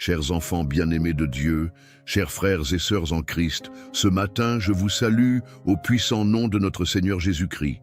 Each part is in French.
Chers enfants bien-aimés de Dieu, chers frères et sœurs en Christ, ce matin je vous salue au puissant nom de notre Seigneur Jésus-Christ.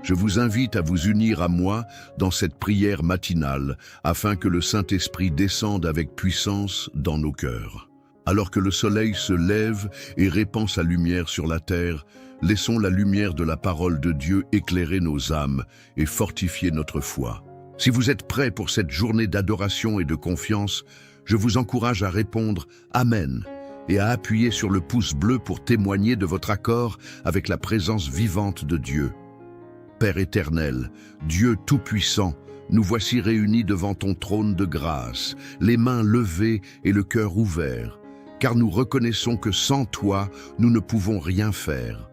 Je vous invite à vous unir à moi dans cette prière matinale afin que le Saint-Esprit descende avec puissance dans nos cœurs. Alors que le soleil se lève et répand sa lumière sur la terre, laissons la lumière de la parole de Dieu éclairer nos âmes et fortifier notre foi. Si vous êtes prêts pour cette journée d'adoration et de confiance, je vous encourage à répondre « Amen » et à appuyer sur le pouce bleu pour témoigner de votre accord avec la présence vivante de Dieu. Père éternel, Dieu tout-puissant, nous voici réunis devant ton trône de grâce, les mains levées et le cœur ouvert, car nous reconnaissons que sans toi, nous ne pouvons rien faire.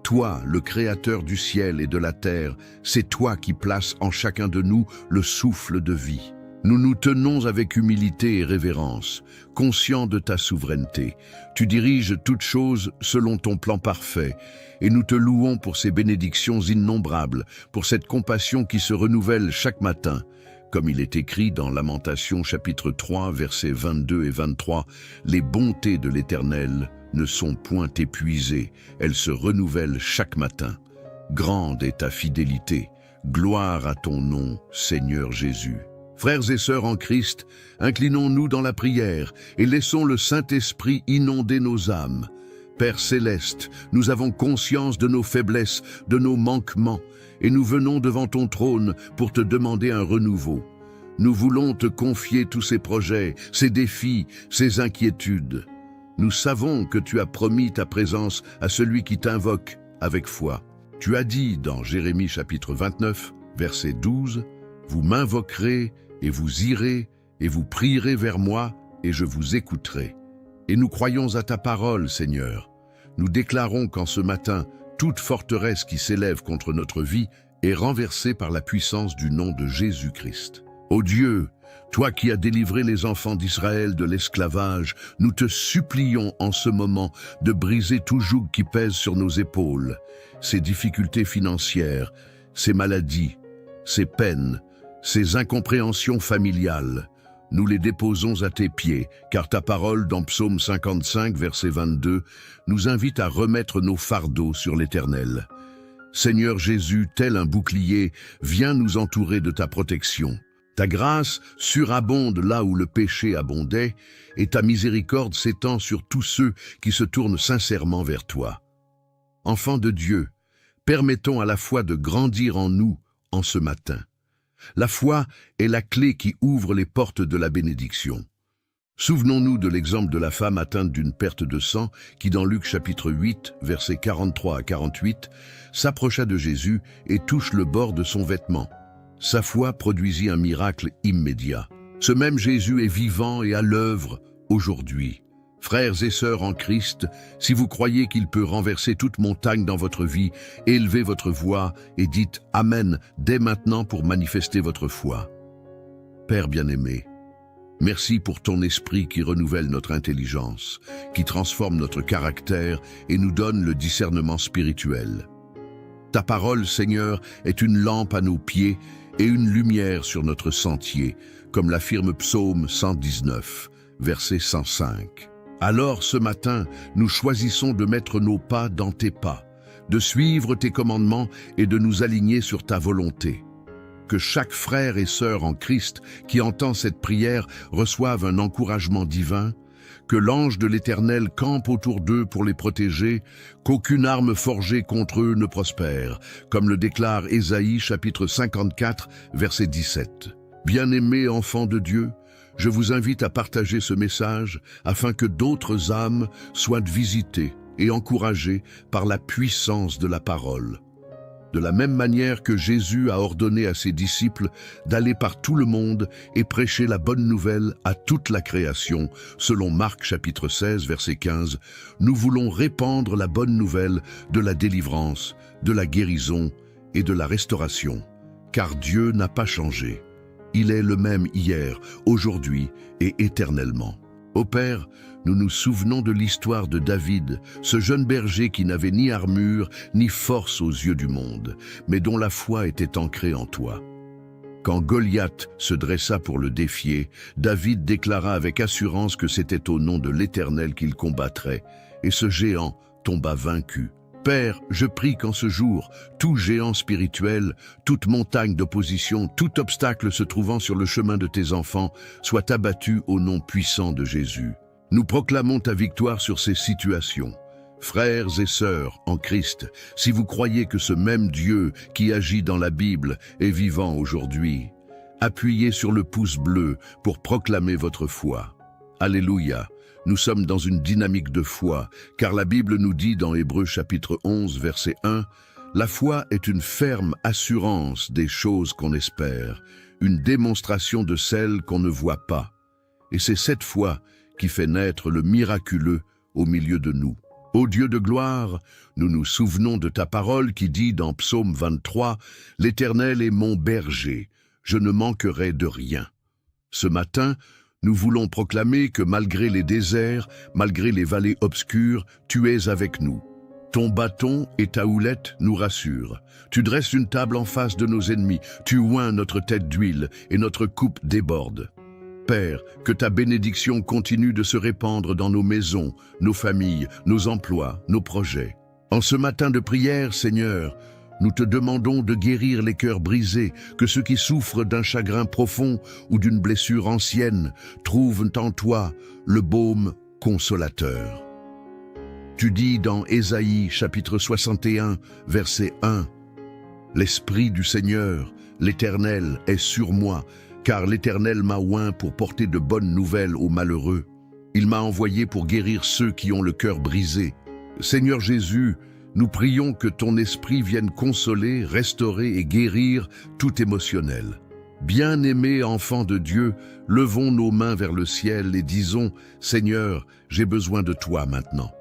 Toi, le Créateur du ciel et de la terre, c'est toi qui places en chacun de nous le souffle de vie. Nous nous tenons avec humilité et révérence, conscients de ta souveraineté. Tu diriges toutes choses selon ton plan parfait, et nous te louons pour ces bénédictions innombrables, pour cette compassion qui se renouvelle chaque matin. Comme il est écrit dans Lamentations chapitre 3, versets 22 et 23, « Les bontés de l'Éternel ne sont point épuisées, elles se renouvellent chaque matin. Grande est ta fidélité, gloire à ton nom, Seigneur Jésus. » Frères et sœurs en Christ, inclinons-nous dans la prière et laissons le Saint-Esprit inonder nos âmes. Père céleste, nous avons conscience de nos faiblesses, de nos manquements, et nous venons devant ton trône pour te demander un renouveau. Nous voulons te confier tous ces projets, ces défis, ces inquiétudes. Nous savons que tu as promis ta présence à celui qui t'invoque avec foi. Tu as dit dans Jérémie chapitre 29, verset 12, « Vous m'invoquerez et vous irez et vous prierez vers moi et je vous écouterai. » Et nous croyons à ta parole, Seigneur. Nous déclarons qu'en ce matin, toute forteresse qui s'élève contre notre vie est renversée par la puissance du nom de Jésus-Christ. Ô Dieu, toi qui as délivré les enfants d'Israël de l'esclavage, nous te supplions en ce moment de briser tout joug qui pèse sur nos épaules, ces difficultés financières, ces maladies, ces peines, ces incompréhensions familiales. Nous les déposons à tes pieds, car ta parole dans Psaume 55, verset 22, nous invite à remettre nos fardeaux sur l'Éternel. Seigneur Jésus, tel un bouclier, viens nous entourer de ta protection. Ta grâce surabonde là où le péché abondait, et ta miséricorde s'étend sur tous ceux qui se tournent sincèrement vers toi. Enfants de Dieu, permettons à la foi de grandir en nous en ce matin. La foi est la clé qui ouvre les portes de la bénédiction. Souvenons-nous de l'exemple de la femme atteinte d'une perte de sang qui, dans Luc chapitre 8, versets 43 à 48, s'approcha de Jésus et touche le bord de son vêtement. Sa foi produisit un miracle immédiat. Ce même Jésus est vivant et à l'œuvre aujourd'hui. Frères et sœurs en Christ, si vous croyez qu'il peut renverser toute montagne dans votre vie, élevez votre voix et dites « Amen » dès maintenant pour manifester votre foi. Père bien-aimé, merci pour ton esprit qui renouvelle notre intelligence, qui transforme notre caractère et nous donne le discernement spirituel. Ta parole, Seigneur, est une lampe à nos pieds et une lumière sur notre sentier, comme l'affirme Psaume 119, verset 105. Alors ce matin, nous choisissons de mettre nos pas dans tes pas, de suivre tes commandements et de nous aligner sur ta volonté. Que chaque frère et sœur en Christ qui entend cette prière reçoive un encouragement divin, que l'ange de l'Éternel campe autour d'eux pour les protéger, qu'aucune arme forgée contre eux ne prospère, comme le déclare Ésaïe chapitre 54, verset 17. Bien-aimés enfants de Dieu, je vous invite à partager ce message afin que d'autres âmes soient visitées et encouragées par la puissance de la parole. De la même manière que Jésus a ordonné à ses disciples d'aller par tout le monde et prêcher la bonne nouvelle à toute la création, selon Marc chapitre 16, verset 15, nous voulons répandre la bonne nouvelle de la délivrance, de la guérison et de la restauration, car Dieu n'a pas changé. Il est le même hier, aujourd'hui et éternellement. Ô Père, nous nous souvenons de l'histoire de David, ce jeune berger qui n'avait ni armure ni force aux yeux du monde, mais dont la foi était ancrée en toi. Quand Goliath se dressa pour le défier, David déclara avec assurance que c'était au nom de l'Éternel qu'il combattrait, et ce géant tomba vaincu. Père, je prie qu'en ce jour, tout géant spirituel, toute montagne d'opposition, tout obstacle se trouvant sur le chemin de tes enfants, soit abattu au nom puissant de Jésus. Nous proclamons ta victoire sur ces situations. Frères et sœurs en Christ, si vous croyez que ce même Dieu qui agit dans la Bible est vivant aujourd'hui, appuyez sur le pouce bleu pour proclamer votre foi. Alléluia! Nous sommes dans une dynamique de foi, car la Bible nous dit dans Hébreux chapitre 11, verset 1, « La foi est une ferme assurance des choses qu'on espère, une démonstration de celles qu'on ne voit pas. » Et c'est cette foi qui fait naître le miraculeux au milieu de nous. Ô Dieu de gloire, nous nous souvenons de ta parole qui dit dans Psaume 23, « L'Éternel est mon berger, je ne manquerai de rien. » Ce matin, nous voulons proclamer que malgré les déserts, malgré les vallées obscures, tu es avec nous. Ton bâton et ta houlette nous rassurent. Tu dresses une table en face de nos ennemis, tu oins notre tête d'huile et notre coupe déborde. Père, que ta bénédiction continue de se répandre dans nos maisons, nos familles, nos emplois, nos projets. En ce matin de prière, Seigneur, nous te demandons de guérir les cœurs brisés, que ceux qui souffrent d'un chagrin profond ou d'une blessure ancienne trouvent en toi le baume consolateur. Tu dis dans Ésaïe chapitre 61, verset 1, « L'Esprit du Seigneur, l'Éternel, est sur moi, car l'Éternel m'a oint pour porter de bonnes nouvelles aux malheureux. Il m'a envoyé pour guérir ceux qui ont le cœur brisé. » Seigneur Jésus, nous prions que ton esprit vienne consoler, restaurer et guérir tout émotionnel. Bien-aimés enfants de Dieu, levons nos mains vers le ciel et disons « Seigneur, j'ai besoin de toi maintenant. »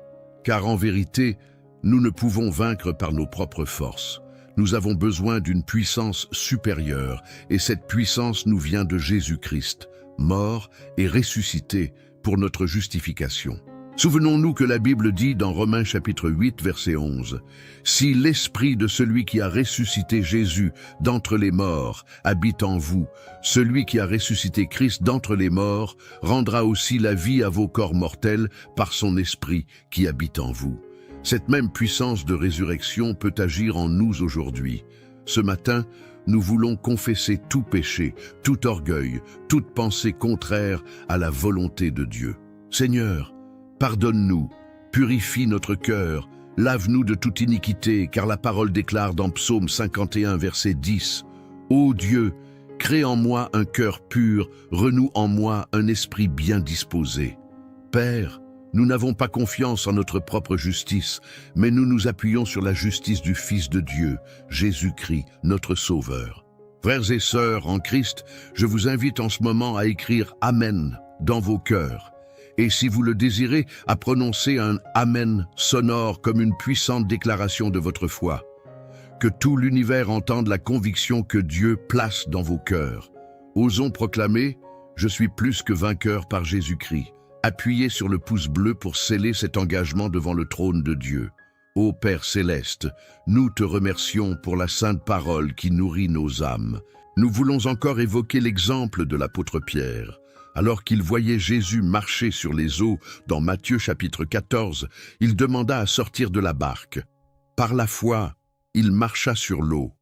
Car en vérité, nous ne pouvons vaincre par nos propres forces. Nous avons besoin d'une puissance supérieure et cette puissance nous vient de Jésus-Christ, mort et ressuscité pour notre justification. Souvenons-nous que la Bible dit dans Romains chapitre 8, verset 11, « Si l'esprit de celui qui a ressuscité Jésus d'entre les morts habite en vous, celui qui a ressuscité Christ d'entre les morts rendra aussi la vie à vos corps mortels par son esprit qui habite en vous. » Cette même puissance de résurrection peut agir en nous aujourd'hui. Ce matin, nous voulons confesser tout péché, tout orgueil, toute pensée contraire à la volonté de Dieu. Seigneur, pardonne-nous, purifie notre cœur, lave-nous de toute iniquité, car la parole déclare dans Psaume 51, verset 10, « Ô Dieu, crée en moi un cœur pur, renoue en moi un esprit bien disposé. » Père, nous n'avons pas confiance en notre propre justice, mais nous nous appuyons sur la justice du Fils de Dieu, Jésus-Christ, notre Sauveur. Frères et sœurs en Christ, je vous invite en ce moment à écrire « Amen » dans vos cœurs. Et si vous le désirez, à prononcer un « Amen » sonore comme une puissante déclaration de votre foi. Que tout l'univers entende la conviction que Dieu place dans vos cœurs. Osons proclamer « Je suis plus que vainqueur par Jésus-Christ ». Appuyez sur le pouce bleu pour sceller cet engagement devant le trône de Dieu. Ô Père céleste, nous te remercions pour la sainte parole qui nourrit nos âmes. Nous voulons encore évoquer l'exemple de l'apôtre Pierre. Alors qu'il voyait Jésus marcher sur les eaux dans Matthieu chapitre 14, il demanda à sortir de la barque. Par la foi, il marcha sur l'eau.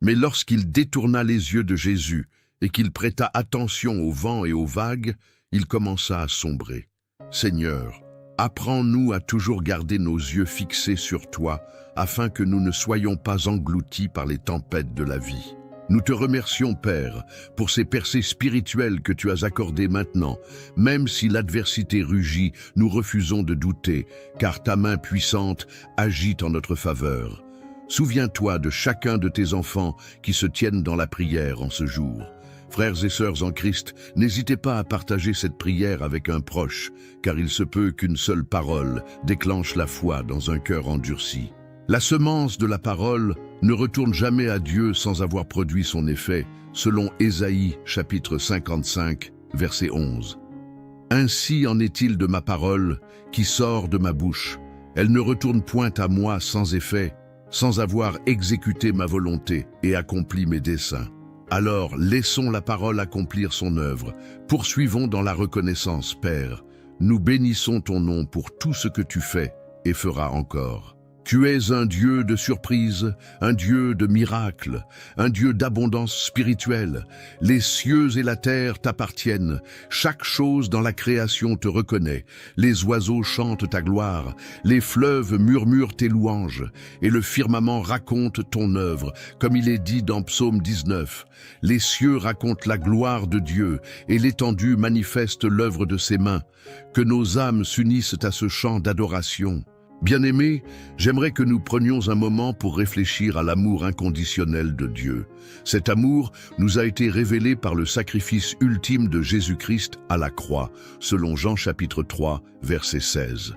Mais lorsqu'il détourna les yeux de Jésus et qu'il prêta attention au vent et aux vagues, il commença à sombrer. Seigneur, apprends-nous à toujours garder nos yeux fixés sur toi, afin que nous ne soyons pas engloutis par les tempêtes de la vie. Nous te remercions, Père, pour ces percées spirituelles que tu as accordées maintenant. Même si l'adversité rugit, nous refusons de douter, car ta main puissante agit en notre faveur. Souviens-toi de chacun de tes enfants qui se tiennent dans la prière en ce jour. Frères et sœurs en Christ, n'hésitez pas à partager cette prière avec un proche, car il se peut qu'une seule parole déclenche la foi dans un cœur endurci. La semence de la parole ne retourne jamais à Dieu sans avoir produit son effet, selon Ésaïe chapitre 55, verset 11. Ainsi en est-il de ma parole qui sort de ma bouche. Elle ne retourne point à moi sans effet, sans avoir exécuté ma volonté et accompli mes desseins. Alors laissons la parole accomplir son œuvre. Poursuivons dans la reconnaissance, Père. Nous bénissons ton nom pour tout ce que tu fais et feras encore. Tu es un Dieu de surprise, un Dieu de miracles, un Dieu d'abondance spirituelle. Les cieux et la terre t'appartiennent. Chaque chose dans la création te reconnaît. Les oiseaux chantent ta gloire, les fleuves murmurent tes louanges, et le firmament raconte ton œuvre, comme il est dit dans Psaume 19. Les cieux racontent la gloire de Dieu, et l'étendue manifeste l'œuvre de ses mains. Que nos âmes s'unissent à ce chant d'adoration. Bien-aimés, j'aimerais que nous prenions un moment pour réfléchir à l'amour inconditionnel de Dieu. Cet amour nous a été révélé par le sacrifice ultime de Jésus-Christ à la croix, selon Jean chapitre 3, verset 16.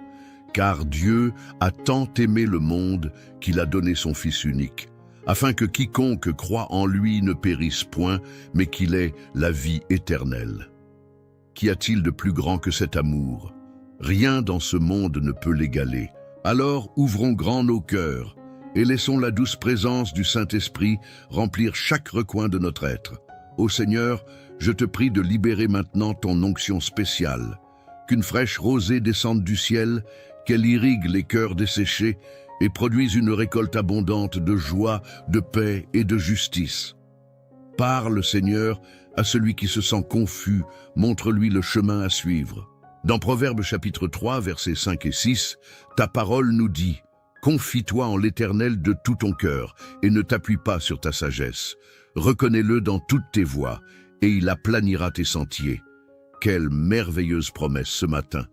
Car Dieu a tant aimé le monde qu'il a donné son Fils unique, afin que quiconque croit en lui ne périsse point, mais qu'il ait la vie éternelle. Qu'y a-t-il de plus grand que cet amour? Rien dans ce monde ne peut l'égaler. Alors ouvrons grand nos cœurs et laissons la douce présence du Saint-Esprit remplir chaque recoin de notre être. Ô Seigneur, je te prie de libérer maintenant ton onction spéciale, qu'une fraîche rosée descende du ciel, qu'elle irrigue les cœurs desséchés et produise une récolte abondante de joie, de paix et de justice. Parle, Seigneur, à celui qui se sent confus, montre-lui le chemin à suivre. Dans Proverbes chapitre 3, versets 5 et 6, ta parole nous dit « Confie-toi en l'Éternel de tout ton cœur et ne t'appuie pas sur ta sagesse. Reconnais-le dans toutes tes voies et il aplanira tes sentiers. » Quelle merveilleuse promesse ce matin!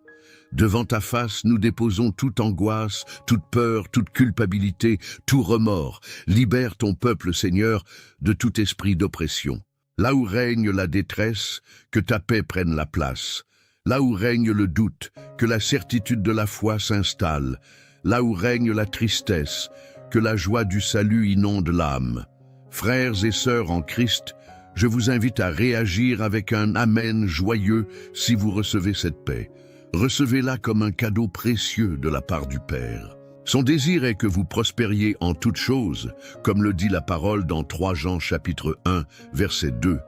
Devant ta face, nous déposons toute angoisse, toute peur, toute culpabilité, tout remords. Libère ton peuple, Seigneur, de tout esprit d'oppression. Là où règne la détresse, que ta paix prenne la place. Là où règne le doute, que la certitude de la foi s'installe. Là où règne la tristesse, que la joie du salut inonde l'âme. Frères et sœurs en Christ, je vous invite à réagir avec un Amen joyeux si vous recevez cette paix. Recevez-la comme un cadeau précieux de la part du Père. Son désir est que vous prospériez en toutes choses, comme le dit la parole dans 3 Jean chapitre 1, verset 2.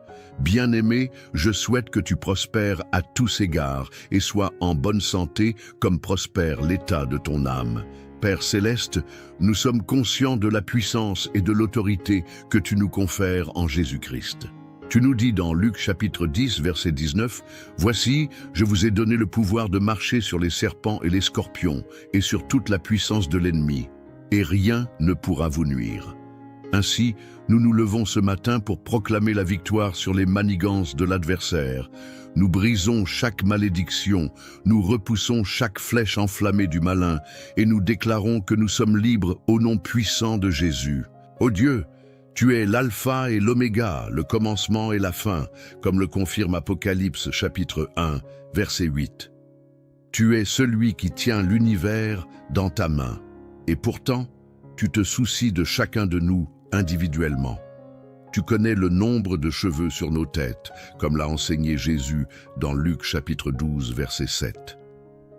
Bien-aimé, je souhaite que tu prospères à tous égards et sois en bonne santé comme prospère l'état de ton âme. Père céleste, nous sommes conscients de la puissance et de l'autorité que tu nous confères en Jésus-Christ. Tu nous dis dans Luc chapitre 10, verset 19, « Voici, je vous ai donné le pouvoir de marcher sur les serpents et les scorpions et sur toute la puissance de l'ennemi, et rien ne pourra vous nuire. » Ainsi, nous nous levons ce matin pour proclamer la victoire sur les manigances de l'adversaire. Nous brisons chaque malédiction, nous repoussons chaque flèche enflammée du malin et nous déclarons que nous sommes libres au nom puissant de Jésus. Ô Dieu, tu es l'alpha et l'oméga, le commencement et la fin, comme le confirme Apocalypse chapitre 1, verset 8. Tu es celui qui tient l'univers dans ta main, et pourtant, tu te soucies de chacun de nous individuellement. Tu connais le nombre de cheveux sur nos têtes, comme l'a enseigné Jésus dans Luc chapitre 12, verset 7.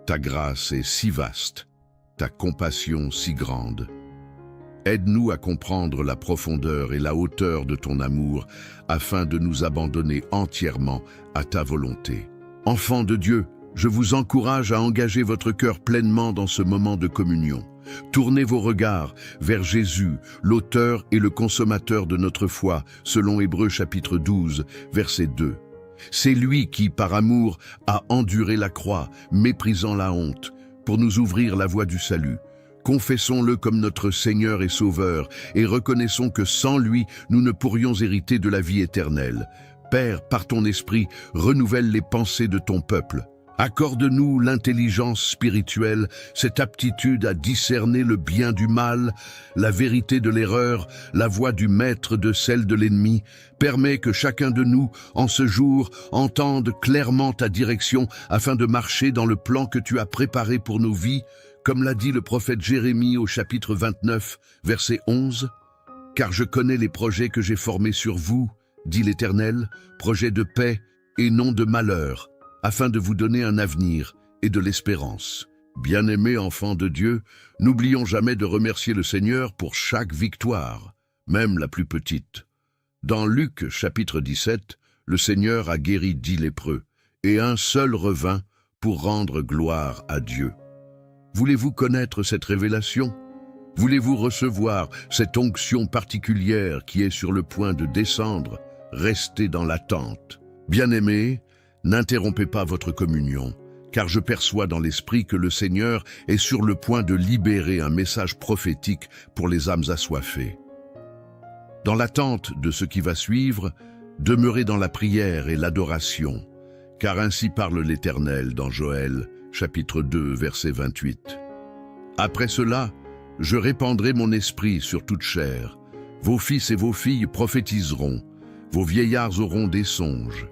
Ta grâce est si vaste, ta compassion si grande. Aide-nous à comprendre la profondeur et la hauteur de ton amour, afin de nous abandonner entièrement à ta volonté. Enfants de Dieu, je vous encourage à engager votre cœur pleinement dans ce moment de communion. Tournez vos regards vers Jésus, l'auteur et le consommateur de notre foi, selon Hébreux chapitre 12, verset 2. C'est lui qui, par amour, a enduré la croix, méprisant la honte, pour nous ouvrir la voie du salut. Confessons-le comme notre Seigneur et Sauveur, et reconnaissons que sans lui, nous ne pourrions hériter de la vie éternelle. Père, par ton esprit, renouvelle les pensées de ton peuple. Accorde-nous l'intelligence spirituelle, cette aptitude à discerner le bien du mal, la vérité de l'erreur, la voie du maître de celle de l'ennemi. Permets que chacun de nous, en ce jour, entende clairement ta direction afin de marcher dans le plan que tu as préparé pour nos vies, comme l'a dit le prophète Jérémie au chapitre 29, verset 11. « Car je connais les projets que j'ai formés sur vous, dit l'Éternel, projets de paix et non de malheur, afin de vous donner un avenir et de l'espérance. » Bien-aimés enfants de Dieu, n'oublions jamais de remercier le Seigneur pour chaque victoire, même la plus petite. Dans Luc chapitre 17, le Seigneur a guéri 10 lépreux, et un seul revint pour rendre gloire à Dieu. Voulez-vous connaître cette révélation? Voulez-vous recevoir cette onction particulière qui est sur le point de descendre? Restez dans l'attente. Bien-aimés, n'interrompez pas votre communion, car je perçois dans l'esprit que le Seigneur est sur le point de libérer un message prophétique pour les âmes assoiffées. Dans l'attente de ce qui va suivre, demeurez dans la prière et l'adoration, car ainsi parle l'Éternel dans Joël, chapitre 2, verset 28. Après cela, je répandrai mon esprit sur toute chair. Vos fils et vos filles prophétiseront, vos vieillards auront des songes,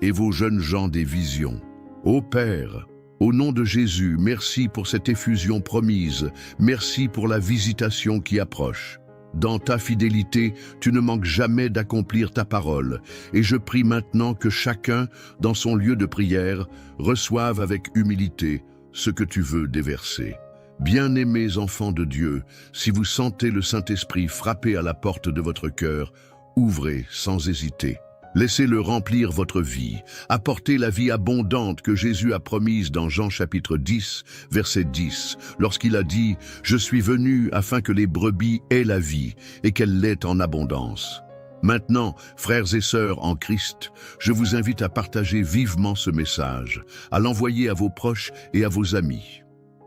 et vos jeunes gens des visions. Ô Père, au nom de Jésus, merci pour cette effusion promise, merci pour la visitation qui approche. Dans ta fidélité, tu ne manques jamais d'accomplir ta parole, et je prie maintenant que chacun, dans son lieu de prière, reçoive avec humilité ce que tu veux déverser. Bien-aimés enfants de Dieu, si vous sentez le Saint-Esprit frapper à la porte de votre cœur, ouvrez sans hésiter. Laissez-le remplir votre vie, apportez la vie abondante que Jésus a promise dans Jean chapitre 10, verset 10, lorsqu'il a dit « Je suis venu afin que les brebis aient la vie et qu'elle l'ait en abondance ». Maintenant, frères et sœurs en Christ, je vous invite à partager vivement ce message, à l'envoyer à vos proches et à vos amis.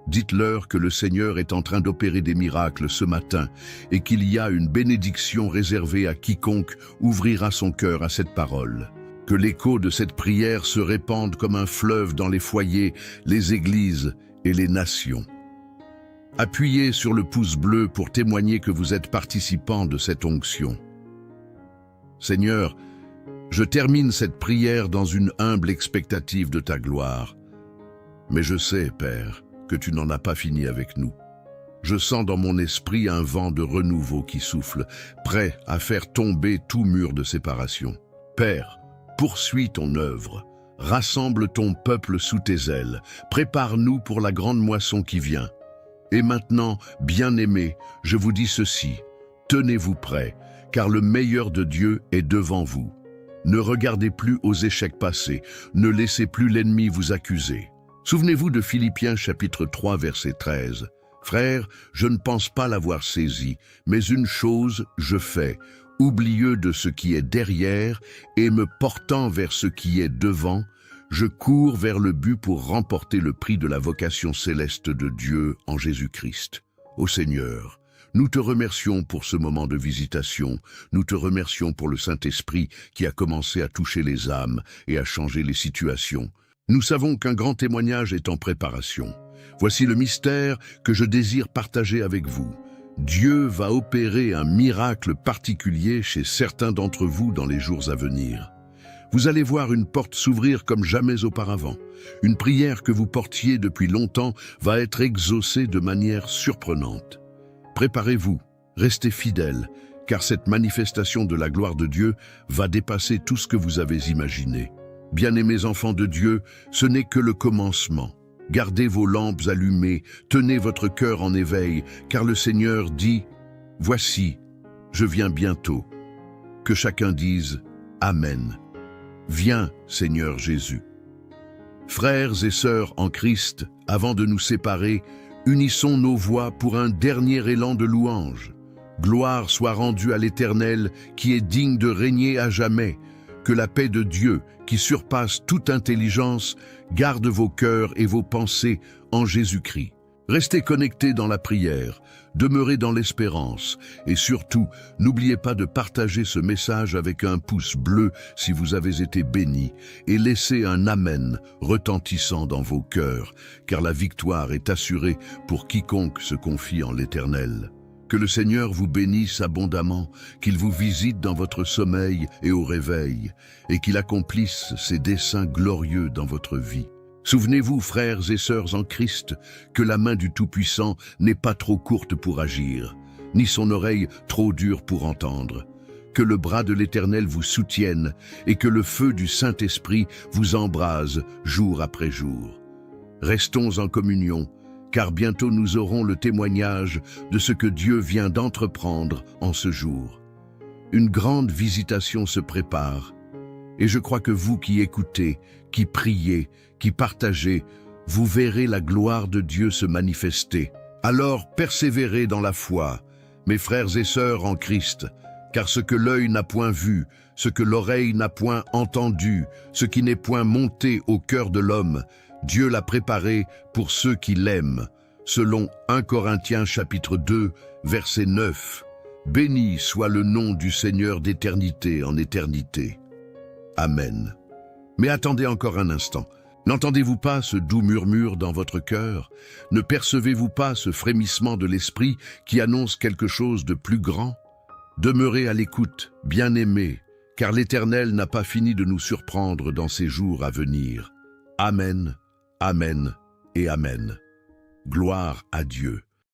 Dites-leur que le Seigneur est en train d'opérer des miracles ce matin et qu'il y a une bénédiction réservée à quiconque ouvrira son cœur à cette parole. Que l'écho de cette prière se répande comme un fleuve dans les foyers, les églises et les nations. Appuyez sur le pouce bleu pour témoigner que vous êtes participant de cette onction. Seigneur, je termine cette prière dans une humble expectative de ta gloire. Mais je sais, Père, que tu n'en as pas fini avec nous. Je sens dans mon esprit un vent de renouveau qui souffle, prêt à faire tomber tout mur de séparation. Père, poursuis ton œuvre, rassemble ton peuple sous tes ailes, prépare-nous pour la grande moisson qui vient. Et maintenant, bien-aimés, je vous dis ceci, tenez-vous prêts, car le meilleur de Dieu est devant vous. Ne regardez plus aux échecs passés, ne laissez plus l'ennemi vous accuser. Souvenez-vous de Philippiens chapitre 3 verset 13. « Frères, je ne pense pas l'avoir saisi, mais une chose je fais, oublieux de ce qui est derrière et me portant vers ce qui est devant, je cours vers le but pour remporter le prix de la vocation céleste de Dieu en Jésus-Christ. Ô Seigneur, nous te remercions pour ce moment de visitation, nous te remercions pour le Saint-Esprit qui a commencé à toucher les âmes et à changer les situations. Nous savons qu'un grand témoignage est en préparation. Voici le mystère que je désire partager avec vous. Dieu va opérer un miracle particulier chez certains d'entre vous dans les jours à venir. Vous allez voir une porte s'ouvrir comme jamais auparavant. Une prière que vous portiez depuis longtemps va être exaucée de manière surprenante. Préparez-vous, restez fidèles, car cette manifestation de la gloire de Dieu va dépasser tout ce que vous avez imaginé. Bien-aimés enfants de Dieu, ce n'est que le commencement. Gardez vos lampes allumées, tenez votre cœur en éveil, car le Seigneur dit « Voici, je viens bientôt ». Que chacun dise « Amen ». Viens, Seigneur Jésus. Frères et sœurs en Christ, avant de nous séparer, unissons nos voix pour un dernier élan de louange. Gloire soit rendue à l'Éternel qui est digne de régner à jamais. Que la paix de Dieu, qui surpasse toute intelligence, garde vos cœurs et vos pensées en Jésus-Christ. Restez connectés dans la prière, demeurez dans l'espérance et surtout, n'oubliez pas de partager ce message avec un pouce bleu si vous avez été bénis et laissez un Amen retentissant dans vos cœurs, car la victoire est assurée pour quiconque se confie en l'Éternel. Que le Seigneur vous bénisse abondamment, qu'il vous visite dans votre sommeil et au réveil, et qu'il accomplisse ses desseins glorieux dans votre vie. Souvenez-vous, frères et sœurs en Christ, que la main du Tout-Puissant n'est pas trop courte pour agir, ni son oreille trop dure pour entendre. Que le bras de l'Éternel vous soutienne et que le feu du Saint-Esprit vous embrase jour après jour. Restons en communion, car bientôt nous aurons le témoignage de ce que Dieu vient d'entreprendre en ce jour. Une grande visitation se prépare. Et je crois que vous qui écoutez, qui priez, qui partagez, vous verrez la gloire de Dieu se manifester. Alors persévérez dans la foi, mes frères et sœurs en Christ, car ce que l'œil n'a point vu, ce que l'oreille n'a point entendu, ce qui n'est point monté au cœur de l'homme, Dieu l'a préparé pour ceux qui l'aiment. Selon 1 Corinthiens chapitre 2, verset 9. Béni soit le nom du Seigneur d'éternité en éternité. Amen. Mais attendez encore un instant. N'entendez-vous pas ce doux murmure dans votre cœur? Ne percevez-vous pas ce frémissement de l'esprit qui annonce quelque chose de plus grand? Demeurez à l'écoute, bien-aimés, car l'Éternel n'a pas fini de nous surprendre dans ces jours à venir. Amen, Amen et Amen. Gloire à Dieu.